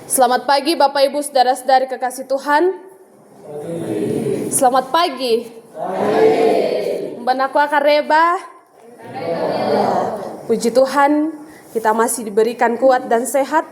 Selamat pagi Bapak Ibu saudara-saudari kekasih Tuhan. Selamat pagi. Mbanaku akareba. Puji Tuhan, kita masih diberikan kuat dan sehat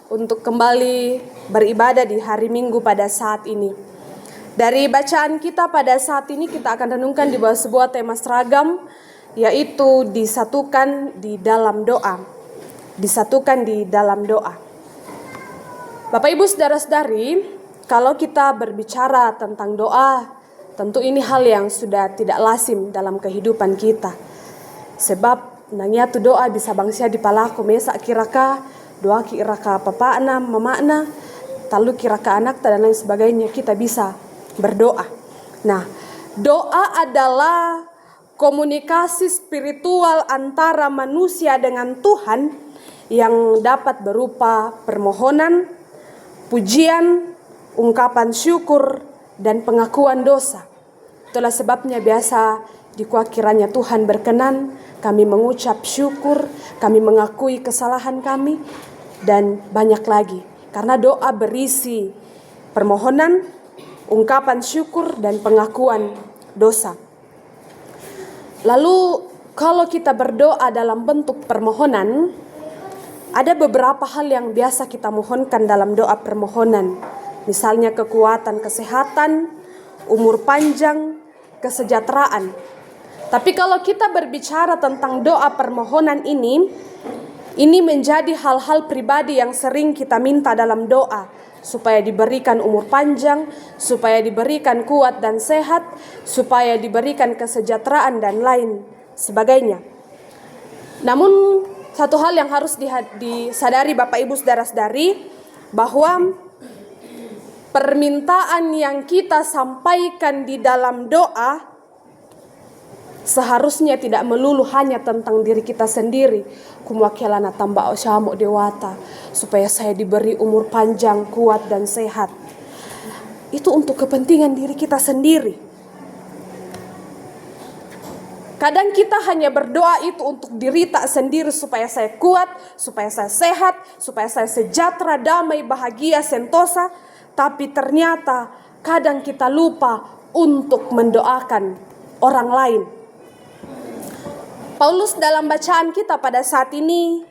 untuk kembali beribadah di hari Minggu pada saat ini. Dari bacaan kita pada saat ini kita akan renungkan di bawah sebuah tema seragam, yaitu disatukan di dalam doa. Disatukan di dalam doa. Bapak Ibu saudara-saudari, kalau kita berbicara tentang doa, tentu ini hal yang sudah tidak lazim dalam kehidupan kita. Sebab nanya tu doa bisa bangsia di palaku mesa kiraka, doa kiraka papana, mamana, talu kiraka anak dan lain sebagainya, kita bisa berdoa. Nah, doa adalah komunikasi spiritual antara manusia dengan Tuhan yang dapat berupa permohonan, pujian, ungkapan syukur, dan pengakuan dosa. Itulah sebabnya biasa kiranya Tuhan berkenan, kami mengucap syukur, kami mengakui kesalahan kami, dan banyak lagi. Karena doa berisi permohonan, ungkapan syukur, dan pengakuan dosa. Lalu kalau kita berdoa dalam bentuk permohonan, ada beberapa hal yang biasa kita mohonkan dalam doa permohonan. Misalnya kekuatan, kesehatan, umur panjang, kesejahteraan. Tapi kalau kita berbicara tentang doa permohonan ini menjadi hal-hal pribadi yang sering kita minta dalam doa. Supaya diberikan umur panjang, supaya diberikan kuat dan sehat, supaya diberikan kesejahteraan dan lain sebagainya. Namun satu hal yang harus disadari Bapak Ibu saudara-saudari, bahwa permintaan yang kita sampaikan di dalam doa seharusnya tidak melulu hanya tentang diri kita sendiri. Kumwakilana tambah osamo dewata, supaya saya diberi umur panjang, kuat dan sehat. Itu untuk kepentingan diri kita sendiri. Kadang kita hanya berdoa itu untuk diri tak sendiri, supaya saya kuat, supaya saya sehat, supaya saya sejahtera, damai, bahagia, sentosa. Tapi ternyata kadang kita lupa untuk mendoakan orang lain. Paulus dalam bacaan kita pada saat ini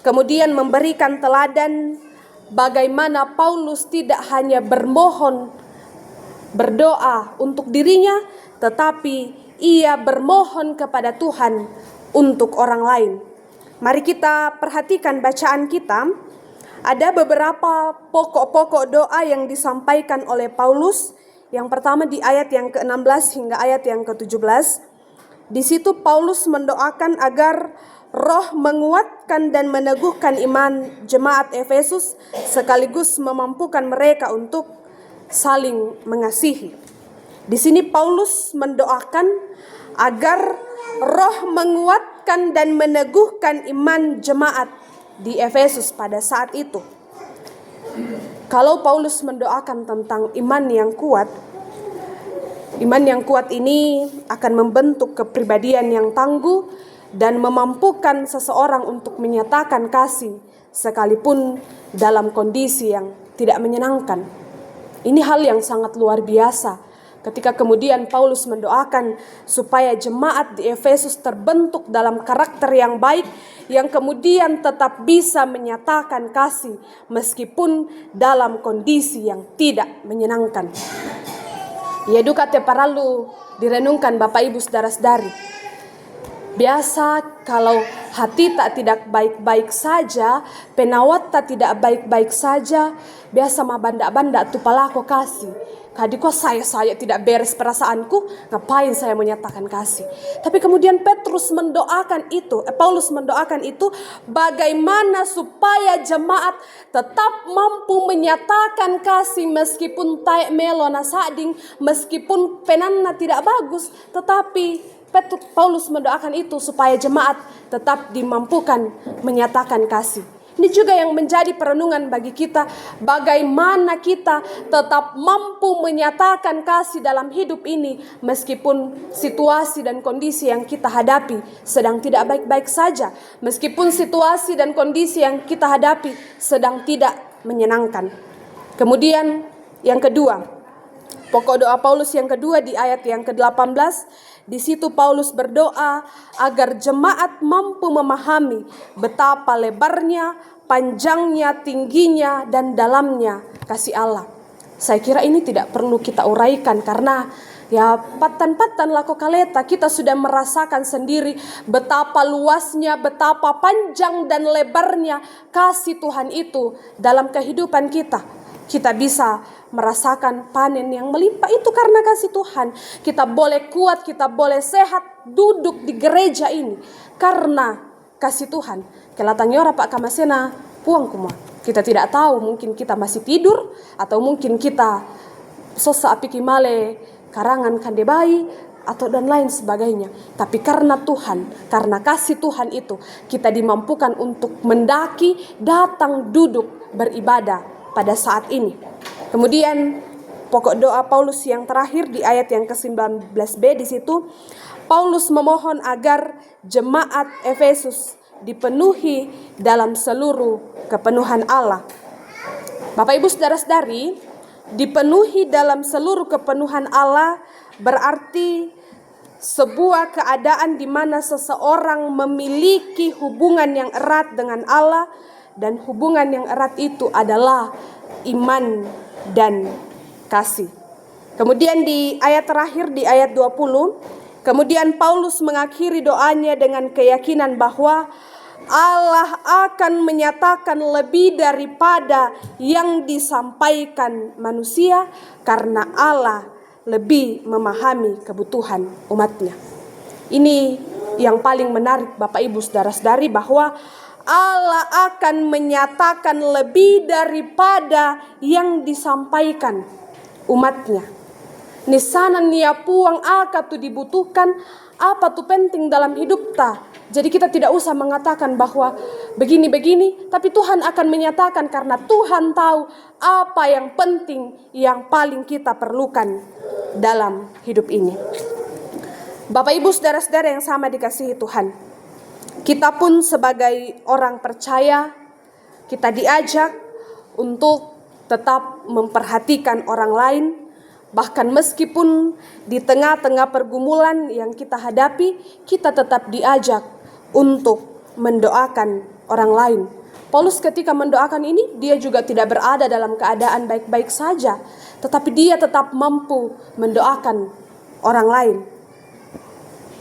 kemudian memberikan teladan bagaimana Paulus tidak hanya berdoa untuk dirinya, tetapi ia bermohon kepada Tuhan untuk orang lain. Mari kita perhatikan bacaan kita. Ada beberapa pokok-pokok doa yang disampaikan oleh Paulus. Yang pertama di ayat yang ke-16 hingga ayat yang ke-17. Di situ Paulus mendoakan agar Roh menguatkan dan meneguhkan iman jemaat Efesus, sekaligus memampukan mereka untuk saling mengasihi. Di sini Paulus mendoakan agar Roh menguatkan dan meneguhkan iman jemaat di Efesus pada saat itu. Kalau Paulus mendoakan tentang iman yang kuat ini akan membentuk kepribadian yang tangguh dan memampukan seseorang untuk menyatakan kasih sekalipun dalam kondisi yang tidak menyenangkan. Ini hal yang sangat luar biasa. Ketika kemudian Paulus mendoakan supaya jemaat di Efesus terbentuk dalam karakter yang baik, yang kemudian tetap bisa menyatakan kasih meskipun dalam kondisi yang tidak menyenangkan. Ya duka te paralu direnungkan Bapak Ibu saudara-saudari. Biasa kalau hati tak tidak baik-baik saja, penawat tak tidak baik-baik saja, biasa mah banda-banda tu palako kasih. Kadiko saya tidak beres perasaanku, ngapain saya menyatakan kasih? Tapi kemudian Paulus mendoakan itu bagaimana supaya jemaat tetap mampu menyatakan kasih meskipun taek melona sading, meskipun penanna tidak bagus, tetapi Paulus mendoakan itu supaya jemaat tetap dimampukan menyatakan kasih. Ini juga yang menjadi perenungan bagi kita, bagaimana kita tetap mampu menyatakan kasih dalam hidup ini meskipun situasi dan kondisi yang kita hadapi sedang tidak baik-baik saja, meskipun situasi dan kondisi yang kita hadapi sedang tidak menyenangkan. Kemudian yang kedua, pokok doa Paulus yang kedua di ayat yang ke-18, di situ Paulus berdoa agar jemaat mampu memahami betapa lebarnya, panjangnya, tingginya, dan dalamnya kasih Allah. Saya kira ini tidak perlu kita uraikan karena ya patan-patan lako kaleta kita sudah merasakan sendiri betapa luasnya, betapa panjang dan lebarnya kasih Tuhan itu dalam kehidupan kita. Kita bisa merasakan panen yang melimpah itu karena kasih Tuhan. Kita boleh kuat, kita boleh sehat duduk di gereja ini karena kasih Tuhan. Kelatangnya orang Pak Kamasena puang kuma. Kita tidak tahu, mungkin kita masih tidur atau mungkin kita sosa api kimale karangan kande bayi atau dan lain sebagainya. Tapi karena Tuhan, karena kasih Tuhan itu, kita dimampukan untuk mendaki, datang, duduk, beribadah pada saat ini. Kemudian pokok doa Paulus yang terakhir di ayat yang ke-19b, di situ Paulus memohon agar jemaat Efesus dipenuhi dalam seluruh kepenuhan Allah. Bapak Ibu saudara-saudari, dipenuhi dalam seluruh kepenuhan Allah berarti sebuah keadaan di mana seseorang memiliki hubungan yang erat dengan Allah, dan hubungan yang erat itu adalah iman dan kasih. Kemudian di ayat terakhir di ayat 20, kemudian Paulus mengakhiri doanya dengan keyakinan bahwa Allah akan menyatakan lebih daripada yang disampaikan manusia karena Allah lebih memahami kebutuhan umatnya. Ini yang paling menarik Bapak Ibu saudara-saudari, bahwa Allah akan menyatakan lebih daripada yang disampaikan umatnya. Nisanan nia puang aka tu dibutuhkan, apa tu penting dalam hidup ta. Jadi kita tidak usah mengatakan bahwa begini-begini, tapi Tuhan akan menyatakan karena Tuhan tahu apa yang penting, yang paling kita perlukan dalam hidup ini. Bapak Ibu saudara-saudara yang sama dikasihi Tuhan, kita pun sebagai orang percaya, kita diajak untuk tetap memperhatikan orang lain. Bahkan meskipun di tengah-tengah pergumulan yang kita hadapi, kita tetap diajak untuk mendoakan orang lain. Paulus ketika mendoakan ini, dia juga tidak berada dalam keadaan baik-baik saja, tetapi dia tetap mampu mendoakan orang lain.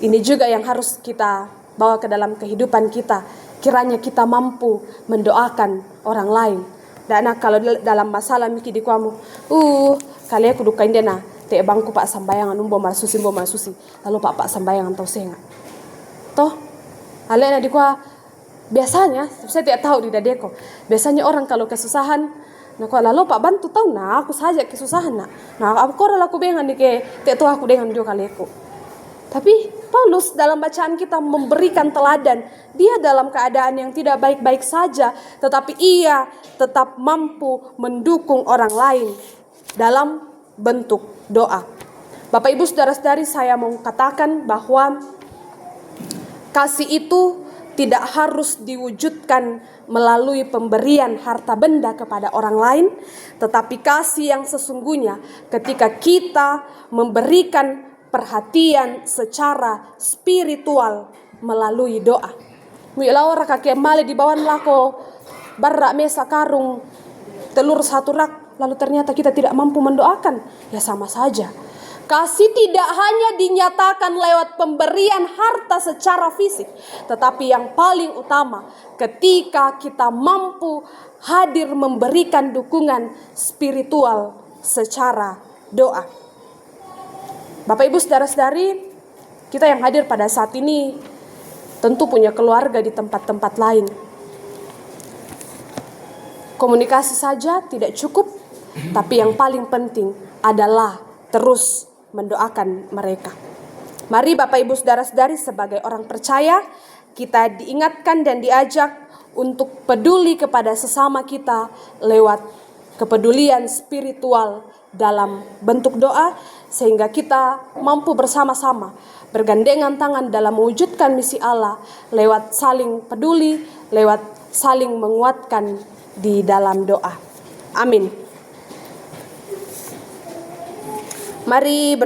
Ini juga yang harus kita bawa ke dalam kehidupan kita. Kiranya kita mampu mendoakan orang lain. Dan kalau dalam masalah miki di kamu, kali aku dukain dia na, te bangku pak sambayangan umbo marsusi. Lalu pak sambayangan tau senga. Toh, alena di kuah biasanya, saya tidak tahu di dadeko. Biasanya orang kalau kesusahan, nah kalau lalu pak bantu tahu nah aku saja kesusahan nah. Nah aku orang aku bengan di ke, te tuh aku dengan dia kali aku. Tapi Paulus dalam bacaan kita memberikan teladan. Dia dalam keadaan yang tidak baik-baik saja, tetapi ia tetap mampu mendukung orang lain dalam bentuk doa. Bapak Ibu saudara-saudari, saya mau katakan bahwa kasih itu tidak harus diwujudkan melalui pemberian harta benda kepada orang lain, tetapi kasih yang sesungguhnya ketika kita memberikan perhatian secara spiritual melalui doa. Mula ora kakek male di bawah lako barak mesa karung telur satu rak, lalu ternyata kita tidak mampu mendoakan, ya sama saja. Kasih tidak hanya dinyatakan lewat pemberian harta secara fisik, tetapi yang paling utama ketika kita mampu hadir memberikan dukungan spiritual secara doa. Bapak Ibu saudara-saudari, kita yang hadir pada saat ini tentu punya keluarga di tempat-tempat lain. Komunikasi saja tidak cukup, tapi yang paling penting adalah terus mendoakan mereka. Mari Bapak Ibu saudara-saudari, sebagai orang percaya, kita diingatkan dan diajak untuk peduli kepada sesama kita lewat kepedulian spiritual dalam bentuk doa, sehingga kita mampu bersama-sama bergandengan tangan dalam mewujudkan misi Allah lewat saling peduli, lewat saling menguatkan di dalam doa. Amin. Mari